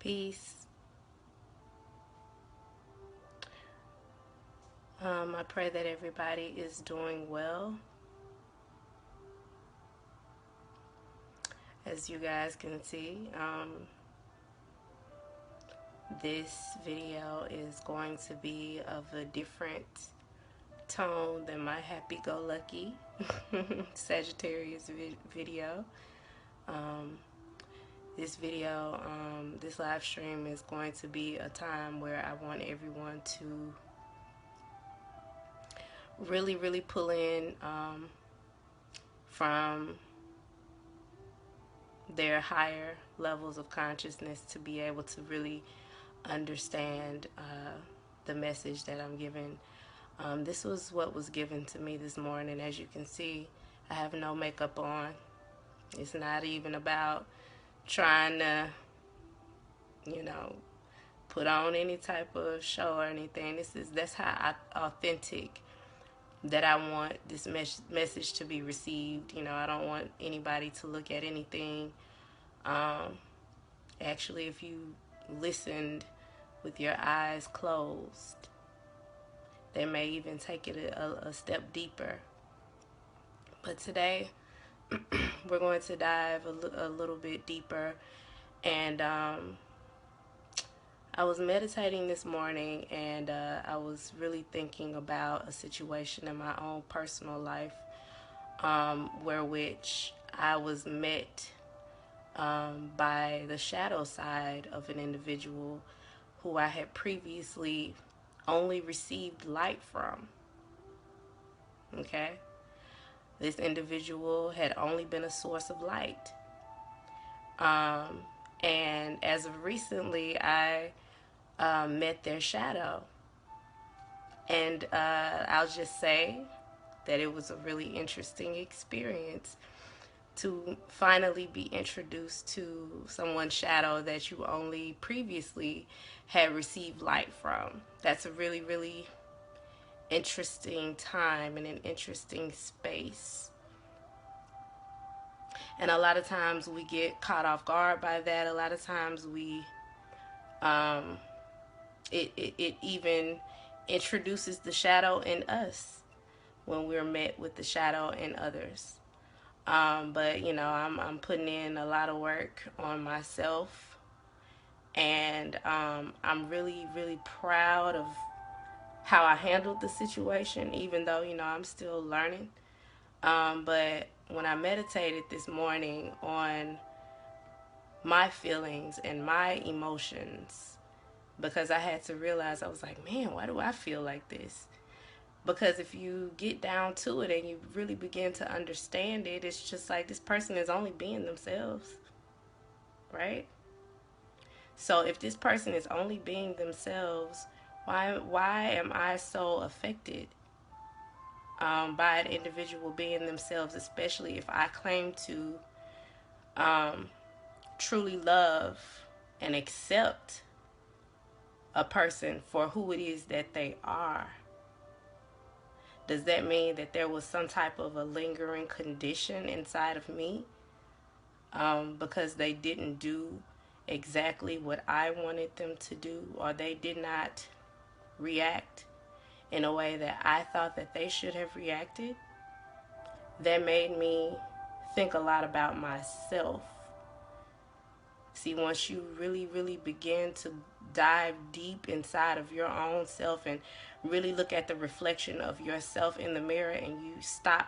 Peace. I pray that everybody is doing well. As you guys can see, this video is going to be of a different tone than my happy-go-lucky Sagittarius video. This video, this live stream is going to be a time where I want everyone to really pull in from their higher levels of consciousness to be able to really understand the message that I'm giving. This was what was given to me this morning. As you can see, I have no makeup on. It's not even about trying to, put on any type of show or anything. That's how authentic that I want this message to be received. I don't want anybody to look at anything. Actually, if you listened with your eyes closed, they may even take it a step deeper. But today, we're going to dive a little bit deeper. And I was meditating this morning, and I was really thinking about a situation in my own personal life where which I was met by the shadow side of an individual who I had previously only received light from. Okay? This individual had only been a source of light. And as of recently, I met their shadow. And I'll just say that it was a really interesting experience to finally be introduced to someone's shadow that you only previously had received light from. That's a really interesting time and an interesting space. And a lot of times we get caught off guard by that. A lot of times we it even introduces the shadow in us when we're met with the shadow in others. But I'm putting in a lot of work on myself, and I'm really proud of how I handled the situation, even though I'm still learning. But when I meditated this morning on my feelings and my emotions, because I had to realize, I was like, man, why do I feel like this? Because if you get down to it and you really begin to understand it, it's just like this person is only being themselves, right? So if this person is only being themselves, why am I so affected by an individual being themselves, especially if I claim to truly love and accept a person for who it is that they are? Does that mean that there was some type of a lingering condition inside of me because they didn't do exactly what I wanted them to do, or they did not react in a way that I thought that they should have reacted? That made me think a lot about myself. See, once you really begin to dive deep inside of your own self and really look at the reflection of yourself in the mirror, and you stop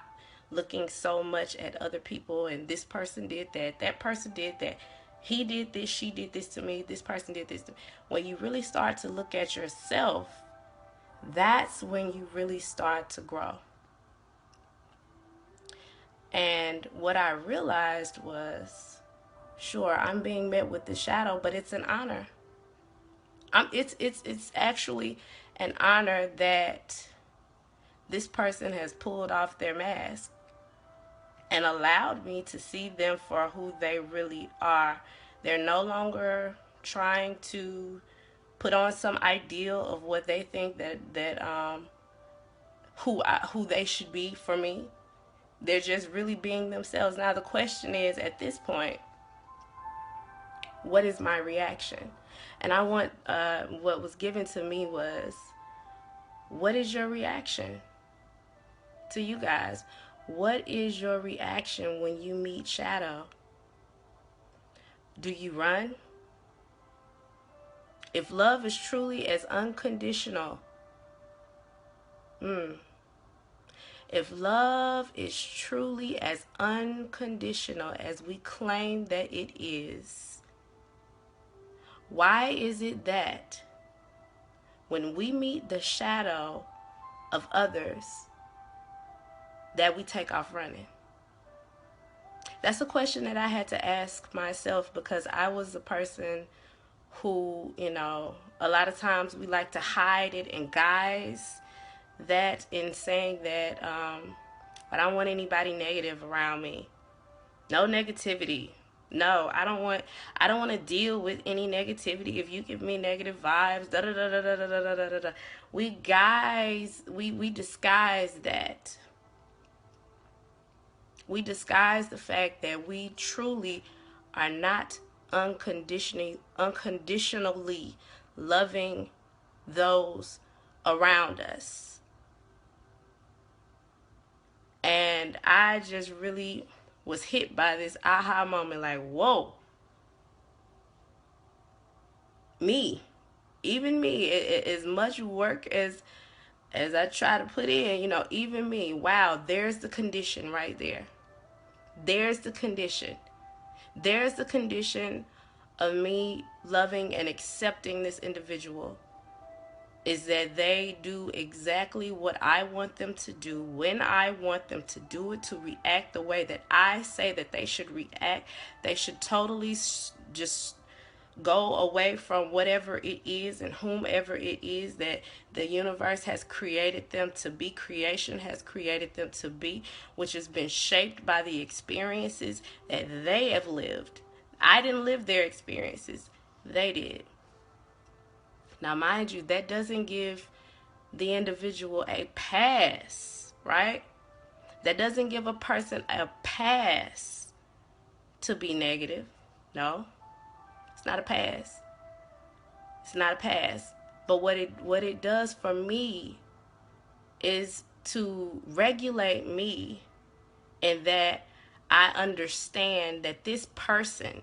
looking so much at other people, and this person did that person did that, he did this, she did this to me, this person did this to me. When you really start to look at yourself, that's when you really start to grow. And what I realized was, sure, I'm being met with the shadow, but it's an honor. It's actually an honor that this person has pulled off their mask and allowed me to see them for who they really are. They're no longer trying to put on some ideal of what they think that who they should be for me. They're just really being themselves. Now the question is, at this point, what is my reaction? And I want, what was given to me was, what is your reaction to you guys? What is your reaction when you meet shadow? Do you run? If love is truly as unconditional, if love is truly as unconditional as we claim that it is, why is it that when we meet the shadow of others that we take off running? That's a question that I had to ask myself, because I was a person who, a lot of times we like to hide it and guise that in saying that I don't want anybody negative around me. No negativity. No, I don't want to deal with any negativity. If you give me negative vibes, da da da da da da da da da. We disguise that. We disguise the fact that we truly are not unconditionally loving those around us. And I just really was hit by this aha moment, like, whoa, me, even me, as much work as I try to put in, even me, wow, there's the condition right there. There's the condition. There's the condition of me loving and accepting this individual, is that they do exactly what I want them to do when I want them to do it, to react the way that I say that they should react. They should totally just go away from whatever it is and whomever it is that the universe has created them to be, creation has created them to be, which has been shaped by the experiences that they have lived. I didn't live their experiences, they did. Now, mind you, that doesn't give the individual a pass, right? That doesn't give a person a pass to be negative. No, it's not a pass. It's not a pass. But what it does for me is to regulate me, in that I understand that this person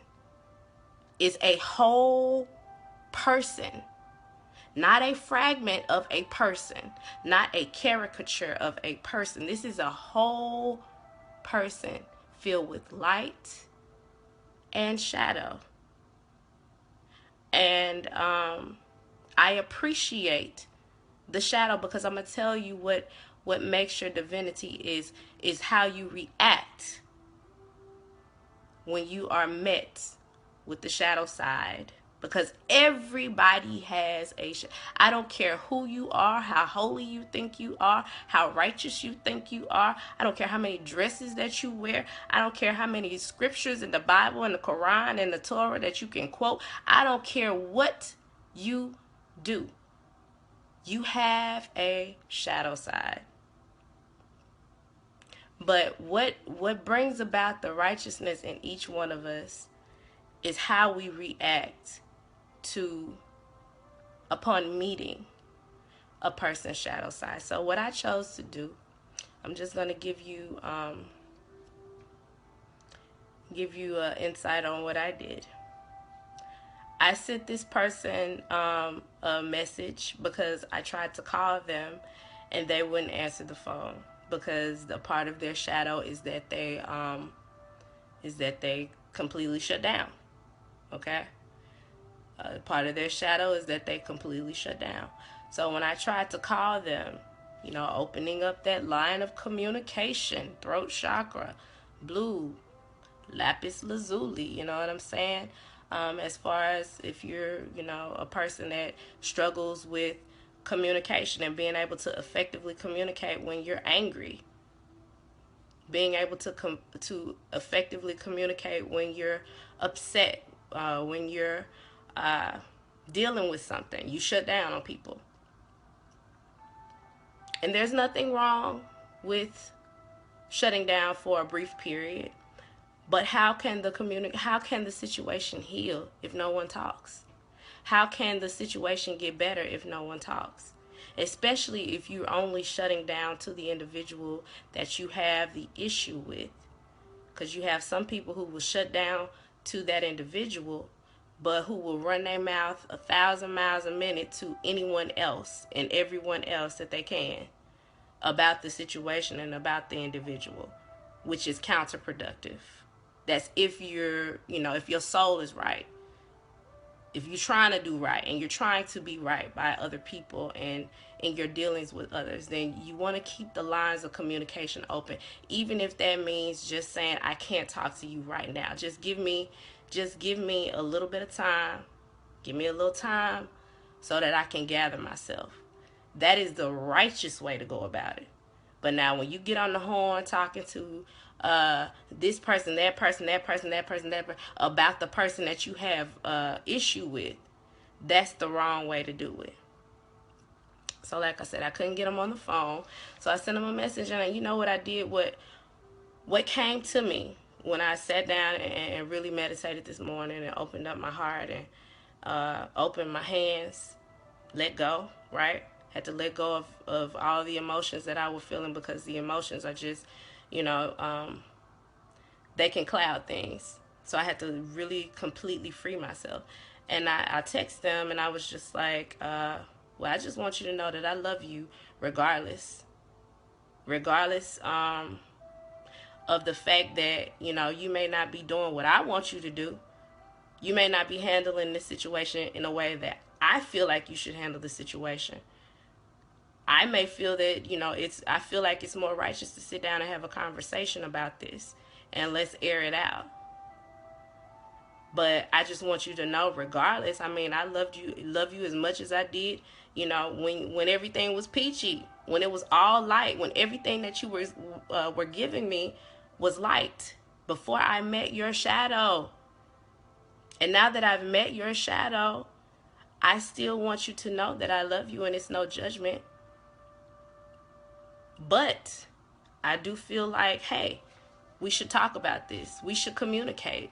is a whole person, not a fragment of a person, not a caricature of a person. This is a whole person filled with light and shadow. And I appreciate the shadow, because I'm gonna tell you what makes your divinity is how you react when you are met with the shadow side. Because everybody has I don't care who you are, how holy you think you are, how righteous you think you are. I don't care how many dresses that you wear. I don't care how many scriptures in the Bible and the Quran and the Torah that you can quote. I don't care what you do. You have a shadow side. But what brings about the righteousness in each one of us is how we react to upon meeting a person's shadow side. So what I chose to do, I'm just going to give you an insight on what I did. I sent this person a message because I tried to call them and they wouldn't answer the phone, because the part of their shadow is that they completely shut down. Okay? Part of their shadow is that they completely shut down. So when I tried to call them, opening up that line of communication, throat chakra, blue, lapis lazuli, you know what I'm saying? As far as if you're, a person that struggles with communication and being able to effectively communicate when you're angry, being able to effectively communicate when you're upset, when you're dealing with something, you shut down on people. And there's nothing wrong with shutting down for a brief period. But how can the situation heal if no one talks? How can the situation get better if no one talks? Especially if you're only shutting down to the individual that you have the issue with. Because you have some people who will shut down to that individual, but who will run their mouth 1,000 miles a minute to anyone else and everyone else that they can about the situation and about the individual, which is counterproductive. That's if if your soul is right, if you're trying to do right and you're trying to be right by other people and in your dealings with others, then you want to keep the lines of communication open, even if that means just saying, I can't talk to you right now. Just give me a little bit of time. Give me a little time so that I can gather myself. That is the righteous way to go about it. But now when you get on the horn talking to this person, that person, that person, that person, that person, about the person that you have issue with, that's the wrong way to do it. So like I said, I couldn't get him on the phone. So I sent him a message, and you know what I did? What came to me when I sat down and really meditated this morning and opened up my heart and opened my hands, let go, right? Had to let go of all the emotions that I was feeling, because the emotions are just, they can cloud things. So I had to really completely free myself. And I texted them, and I was just like, well, I just want you to know that I love you regardless. Regardless of the fact that, you may not be doing what I want you to do. You may not be handling this situation in a way that I feel like you should handle the situation. I may feel that, I feel like it's more righteous to sit down and have a conversation about this and let's air it out. But I just want you to know, regardless, I mean, I love you as much as I did, when everything was peachy, when it was all light, when everything that you were giving me was light, before I met your shadow. And now that I've met your shadow, I still want you to know that I love you, and it's no judgment. But I do feel like, hey, we should talk about this. We should communicate.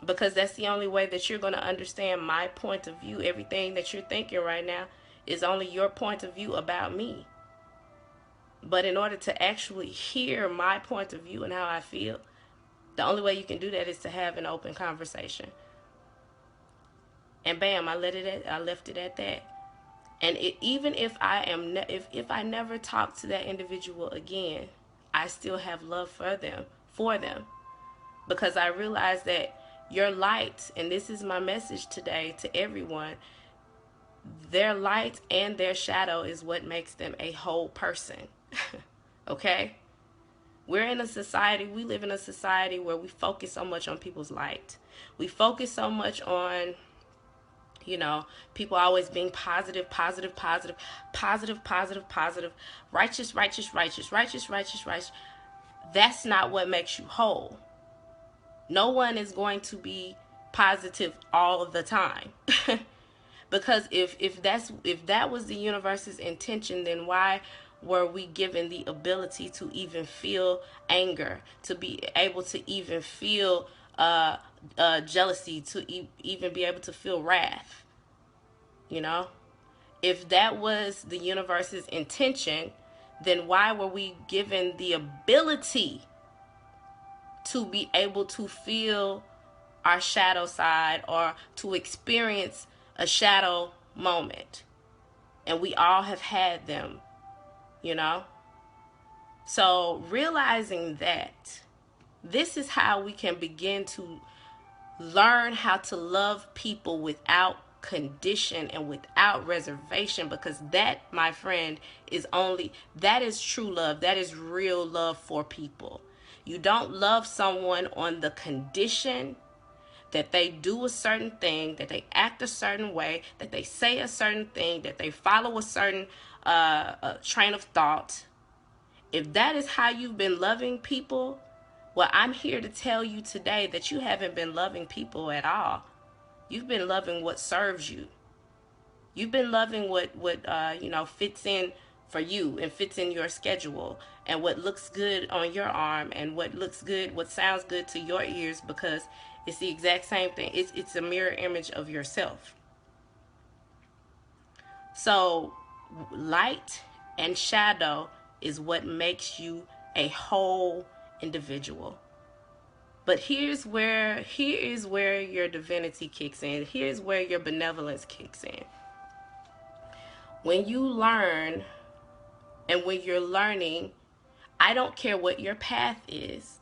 Because that's the only way that you're going to understand my point of view. Everything that you're thinking right now is only your point of view about me. But in order to actually hear my point of view and how I feel, the only way you can do that is to have an open conversation. And bam, I left it at that. And even if if I never talk to that individual again, I still have love for them, because I realize that your light, and this is my message today to everyone, their light and their shadow is what makes them a whole person. Okay? We live in a society where we focus so much on people's light. We focus so much on, people always being positive, righteous. That's not what makes you whole. No one is going to be positive all of the time. Because if that was the universe's intention, then why were we given the ability to even feel anger, to be able to even feel jealousy, to even be able to feel wrath? If that was the universe's intention, then why were we given the ability to be able to feel our shadow side, or to experience a shadow moment? And we all have had them, So realizing that, this is how we can begin to learn how to love people without condition and without reservation, because that, my friend, that is true love. That is real love for people. You don't love someone on the condition that they do a certain thing, that they act a certain way, that they say a certain thing, that they follow a certain train of thought. If that is how you've been loving people, well, I'm here to tell you today that you haven't been loving people at all. You've been loving what serves you. You've been loving what fits in for you and fits in your schedule, and what looks good on your arm, and what sounds good to your ears, because it's the exact same thing. It's a mirror image of yourself. So light and shadow is what makes you a whole individual. But here is where your divinity kicks in. Here's where your benevolence kicks in. When you learn, and when you're learning, I don't care what your path is.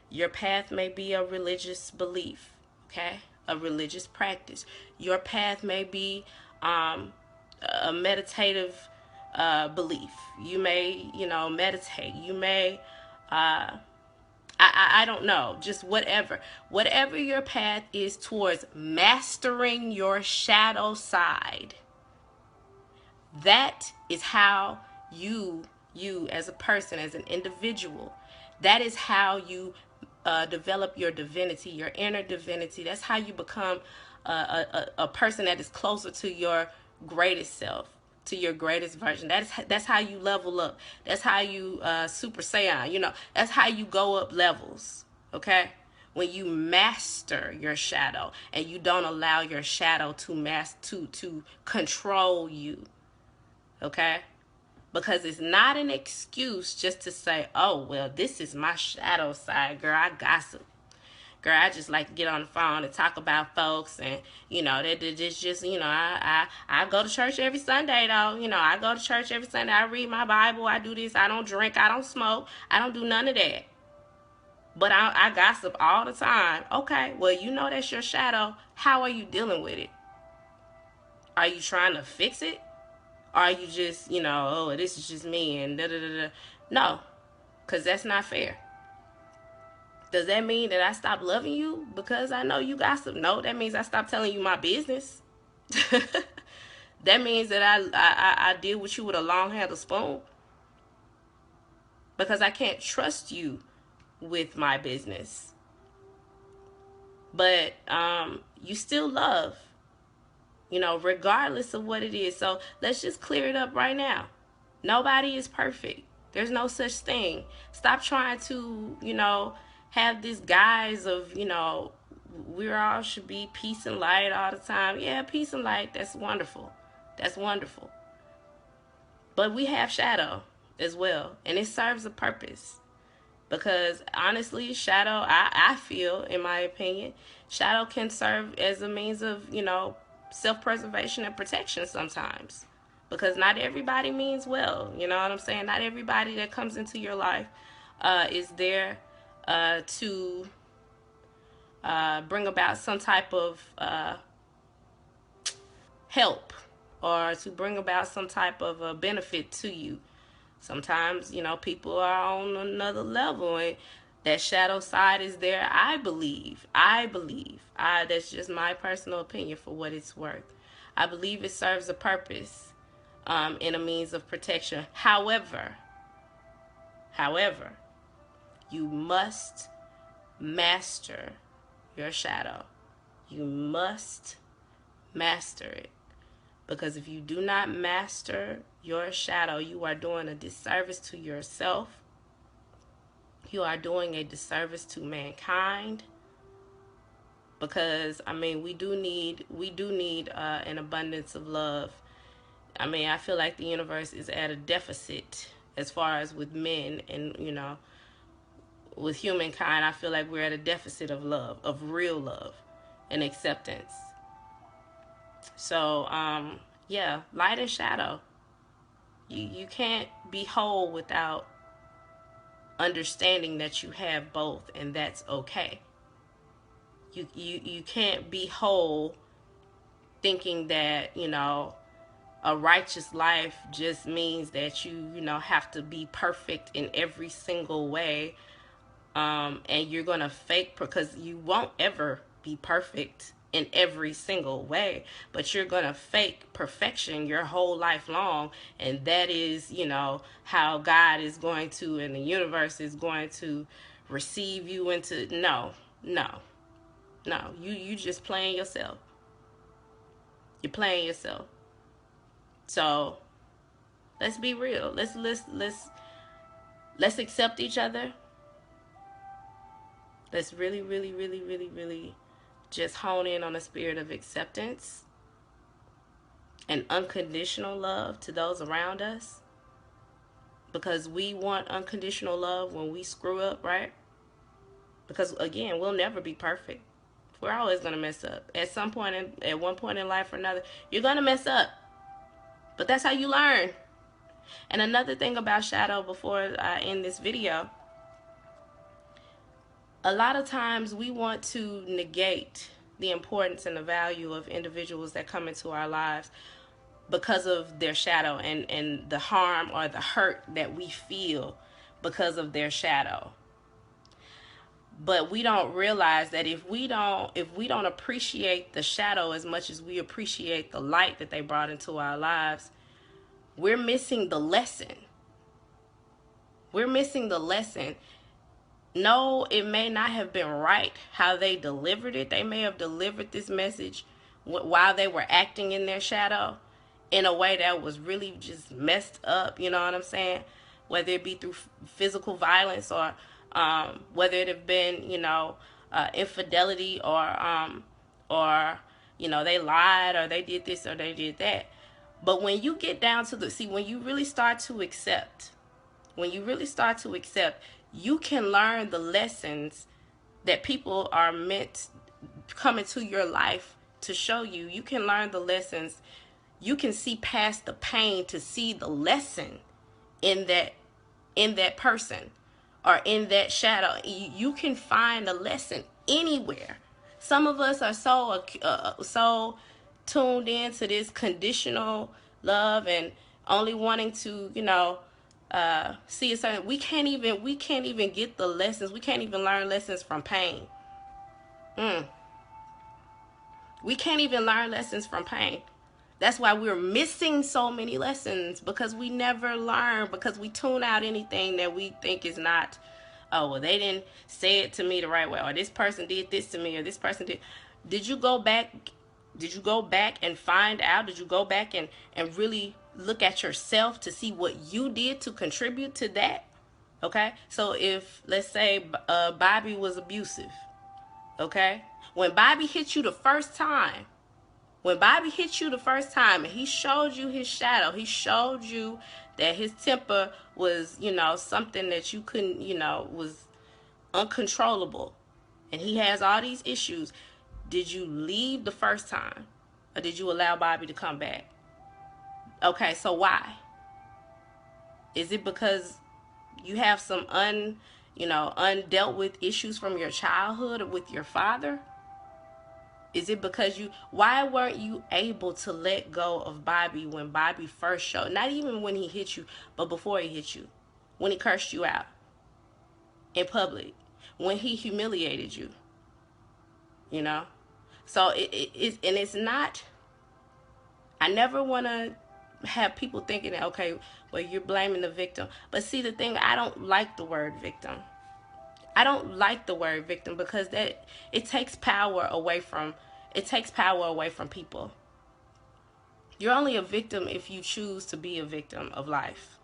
Your path may be a religious belief, okay? A religious practice. Your path may be a meditative belief. You may, meditate. You may, I don't know, just whatever. Whatever your path is towards mastering your shadow side, that is how you as a person, as an individual, that is how you develop your divinity, your inner divinity. That's how you become a person that is closer to your greatest self, to your greatest version. That's how you level up. That's how you super saiyan. That's how you go up levels. Okay, when you master your shadow and you don't allow your shadow to control you. Okay, because it's not an excuse just to say, oh, well, this is my shadow side, girl. I gossip. Girl, I just like to get on the phone and talk about folks. And, that just, I go to church every Sunday, though. I go to church every Sunday. I read my Bible. I do this. I don't drink. I don't smoke. I don't do none of that. But I gossip all the time. Okay, well, that's your shadow. How are you dealing with it? Are you trying to fix it? Or are you just, oh, this is just me and da da da da? No, because that's not fair. Does that mean that I stop loving you because I know you gossip? No, that means I stop telling you my business. That means that I deal with you with a long handled spoon because I can't trust you with my business. But you still love, regardless of what it is. So let's just clear it up right now. Nobody is perfect. There's no such thing. Stop trying to, have this guise of, we all should be peace and light all the time. Yeah, peace and light, that's wonderful. That's wonderful. But we have shadow as well, and it serves a purpose. Because honestly, shadow, I feel, in my opinion, shadow can serve as a means of, self-preservation and protection sometimes. Because not everybody means well. You know what I'm saying? Not everybody that comes into your life is there to bring about some type of help or to bring about some type of benefit to you. Sometimes, people are on another level and that shadow side is there. I believe, that's just my personal opinion for what it's worth. I believe it serves a purpose in a means of protection. However, you must master your shadow. You must master it. Because if you do not master your shadow, you are doing a disservice to yourself. You are doing a disservice to mankind. Because we do need an abundance of love. I feel like the universe is at a deficit as far as with men, and with humankind. I feel like we're at a deficit of love, of real love and acceptance. So yeah, light and shadow. You can't be whole without understanding that you have both, and that's okay. You can't be whole thinking that a righteous life just means that you have to be perfect in every single way, and you're gonna fake, because you won't ever be perfect in every single way, but you're gonna fake perfection your whole life long, and that is how God is going to, and the universe is going to receive you into. No, you just playing yourself. You're playing yourself. So let's be real. Let's accept each other. Let's really, really, really, really, really just hone in on a spirit of acceptance. and unconditional love to those around us, because we want unconditional love when we screw up, right? Because again, we'll never be perfect. We're always going to mess up. At some point, at one point in life or another, you're going to mess up. But that's how you learn. And another thing about shadow before I end this video, a lot of times we want to negate the importance and the value of individuals that come into our lives because of their shadow, and the harm or the hurt that we feel because of their shadow. But we don't realize that if we don't appreciate the shadow as much as we appreciate the light that they brought into our lives, we're missing the lesson. We're missing the lesson. No, it may not have been right how they delivered it. They may have delivered this message while they were acting in their shadow in a way that was really just messed up, you know what I'm saying? Whether it be through physical violence, or whether it have been, infidelity, or they lied, or they did this or they did that. But when you get down to when you really start to accept, you can learn the lessons that people are meant come into your life to show you. You can learn the lessons. You can see past the pain to see the lesson in that person or in that shadow. You can find a lesson anywhere. Some of us are so tuned into this conditional love and only wanting to, see a certain. We can't even get the lessons. We can't even learn lessons from pain. We can't even learn lessons from pain. That's why we're missing so many lessons, because we never learn, because we tune out anything that we think is not, oh, well, they didn't say it to me the right way, or this person did this to me, or this person did. Did you go back? Did you go back and find out? Did you go back and really look at yourself to see what you did to contribute to that? Okay? So if, let's say, Bobby was abusive, okay? When Bobby hit you the first time, and he showed you his shadow, he showed you that his temper was, something that you couldn't, was uncontrollable, and he has all these issues, did you leave the first time, or did you allow Bobby to come back? Okay, so why? Is it because you have some undealt with issues from your childhood or with your father? Is it because why weren't you able to let go of Bobby when Bobby first showed? Not even when he hit you, but before he hit you. When he cursed you out in public. When he humiliated you. So it's not, I never want to have people thinking that, okay, well, you're blaming the victim. But see, the thing, I don't like the word victim. I don't like the word victim, because it takes power away from people. You're only a victim if you choose to be a victim of life.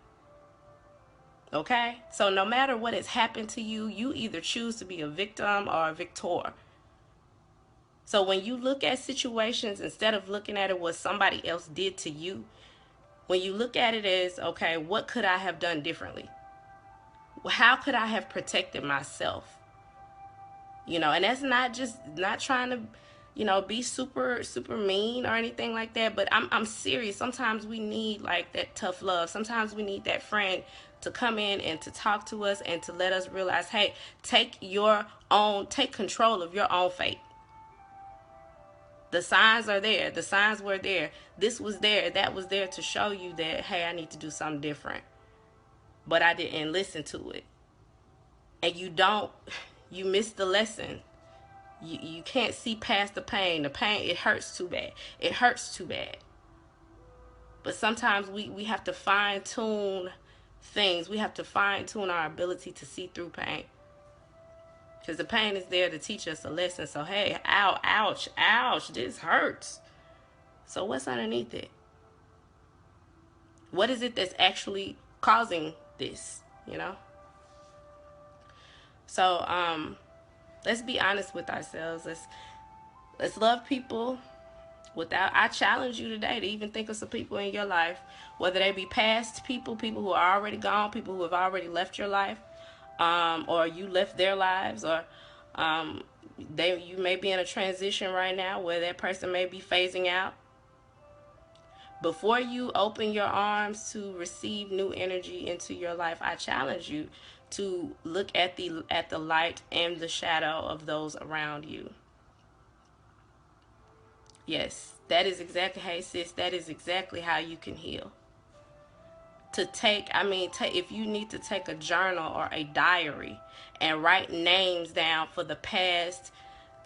Okay? So no matter what has happened to you, you either choose to be a victim or a victor. So when you look at situations, instead of looking at it what somebody else did to you, when you look at it as, okay, what could I have done differently? How could I have protected myself? And that's not trying to, be super, super mean or anything like that. But I'm serious. Sometimes we need like that tough love. Sometimes we need that friend to come in and to talk to us and to let us realize, hey, take control of your own fate. The signs are there. The signs were there. This was there. That was there to show you that, hey, I need to do something different. But I didn't listen to it. And you missed the lesson. You can't see past the pain. The pain, it hurts too bad. It hurts too bad. But sometimes we have to fine-tune things. We have to fine-tune our ability to see through pain. Because the pain is there to teach us a lesson. So, hey, ow, ouch, ouch, this hurts. So what's underneath it? What is it that's actually causing this, So, let's be honest with ourselves. Let's love people Without, I challenge you today to even think of some people in your life, whether they be past people, people who are already gone, people who have already left your life, or you left their lives, or um, you may be in a transition right now where that person may be phasing out. Before you open your arms to receive new energy into your life, I challenge you to look at the light and the shadow of those around you. Yes, that is exactly, hey sis, that is exactly how you can heal. To take, I mean, if you need to take a journal or a diary and write names down for the past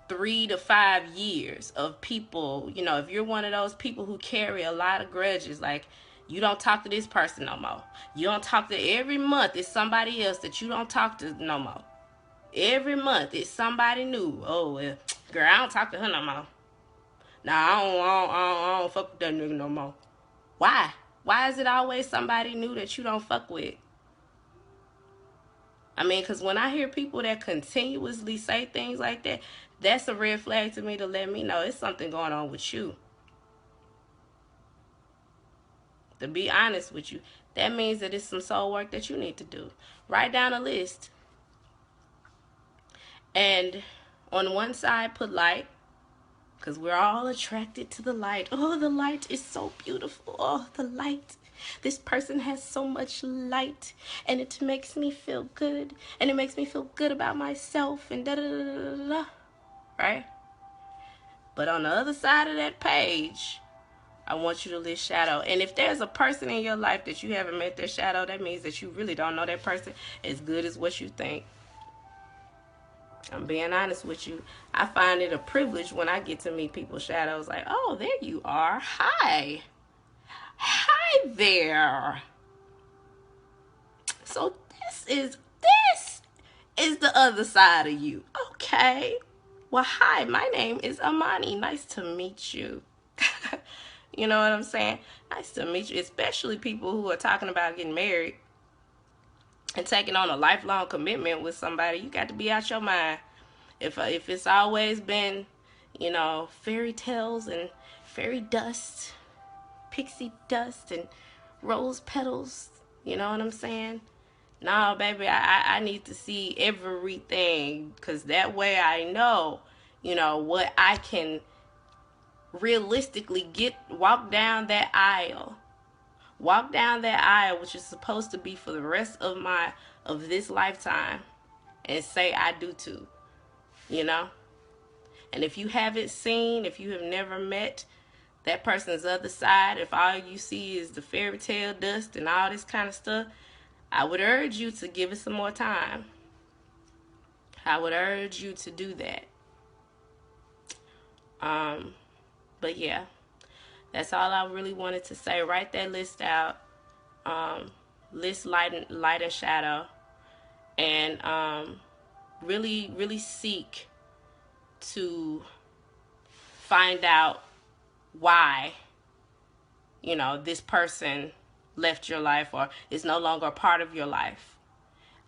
3 to 5 years of people, if you're one of those people who carry a lot of grudges, like you don't talk to this person no more. You don't talk to, every month it's somebody else that you don't talk to no more. Every month it's somebody new. Oh, well, girl, I don't talk to her no more. Nah, I don't fuck with that nigga no more. Why? Why is it always somebody new that you don't fuck with? I mean, because when I hear people that continuously say things like that, that's a red flag to me to let me know it's something going on with you. To be honest with you, that means that it's some soul work that you need to do. Write down a list. And on one side, put light, because we're all attracted to the light. Oh, the light is so beautiful. Oh, the light. This person has so much light, and it makes me feel good, and it makes me feel good about myself, and da da da da da. Right? But on the other side of that page, I want you to list shadow. And if there's a person in your life that you haven't met their shadow, that means that you really don't know that person as good as what you think. I'm being honest with you. I find it a privilege when I get to meet people's shadows. Like, oh, there you are. Hi. Hi there. So this is the other side of you. Okay. Well, hi, my name is Amani. Nice to meet you. You know what I'm saying? Nice to meet you. Especially people who are talking about getting married and taking on a lifelong commitment with somebody. You got to be out your mind. If it's always been, fairy tales and fairy dust, pixie dust and rose petals, you know what I'm saying? No, baby, I need to see everything, because that way I know, what I can realistically walk down that aisle. Walk down that aisle, which is supposed to be for the rest of this lifetime, and say I do too, you know? And if you haven't seen, if you have never met that person's other side, if all you see is the fairy tale dust and all this kind of stuff, I would urge you to give it some more time. I would urge you to do that. But yeah, that's all I really wanted to say. Write that list out. List light and shadow, and really, really seek to find out why, this person left your life or is no longer a part of your life.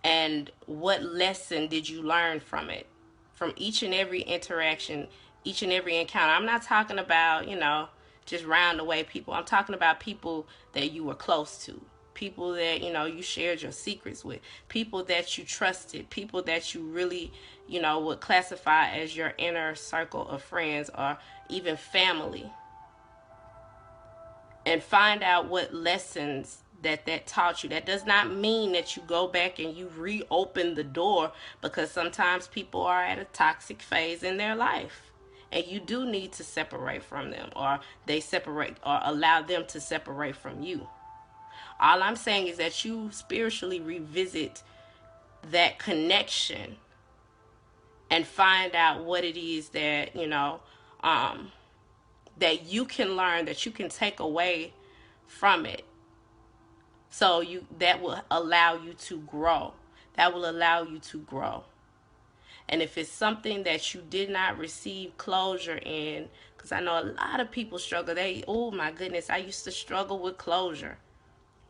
And what lesson did you learn from it? From each and every interaction, each and every encounter. I'm not talking about, just round the way people. I'm talking about people that you were close to. People that, you shared your secrets with. People that you trusted. People that you really, would classify as your inner circle of friends or even family. And find out what lessons that taught you. That does not mean that you go back and you reopen the door, because sometimes people are at a toxic phase in their life and you do need to separate from them, or they separate, or allow them to separate from you. All I'm saying is that you spiritually revisit that connection and find out what it is that that you can learn, that you can take away from it. So that will allow you to grow. That will allow you to grow. And if it's something that you did not receive closure in, because I know a lot of people struggle. Oh my goodness, I used to struggle with closure.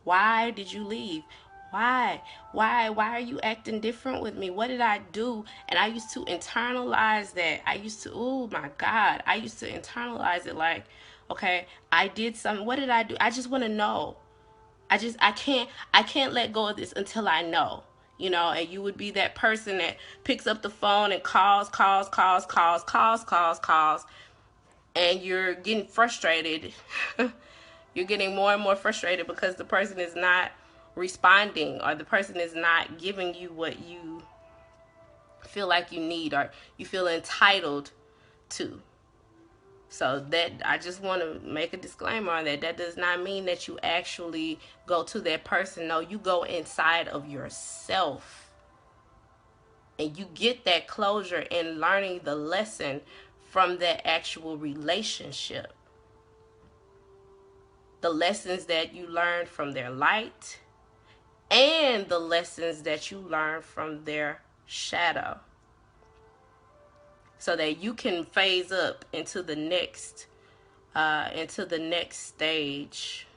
Why did you leave? Why? Why are you acting different with me? What did I do? And I used to internalize that. I used to, oh my God, I used to internalize it like, okay, I did something. What did I do? I just want to know. I can't let go of this until I know. And you would be that person that picks up the phone and calls, and you're getting frustrated. You're getting more and more frustrated because the person is not responding, or the person is not giving you what you feel like you need, or you feel entitled to. So that, I just want to make a disclaimer on that. That does not mean that you actually go to that person. No, you go inside of yourself and you get that closure in learning the lesson from that actual relationship. The lessons that you learned from their light and the lessons that you learn from their shadow, so that you can phase up into the next stage,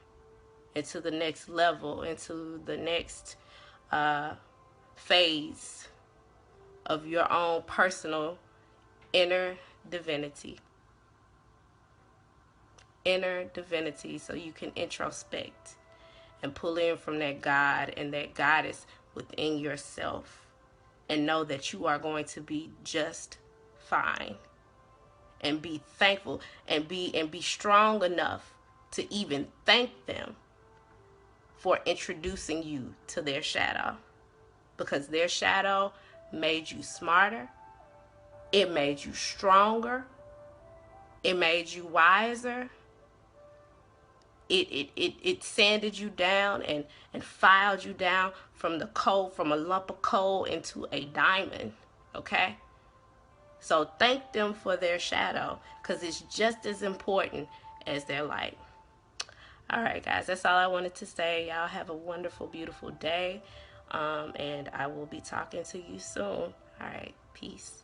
into the next level, into the next phase of your own personal inner divinity. So you can introspect and pull in from that God and that goddess within yourself, and know that you are going to be just fine, and be thankful, and be strong enough to even thank them for introducing you to their shadow, because their shadow made you smarter, it made you stronger, it made you wiser. It sanded you down and filed you down from the coal, from a lump of coal into a diamond. Okay? So thank them for their shadow, because it's just as important as their light. All right, guys, that's all I wanted to say. Y'all have a wonderful, beautiful day. And I will be talking to you soon. All right, peace.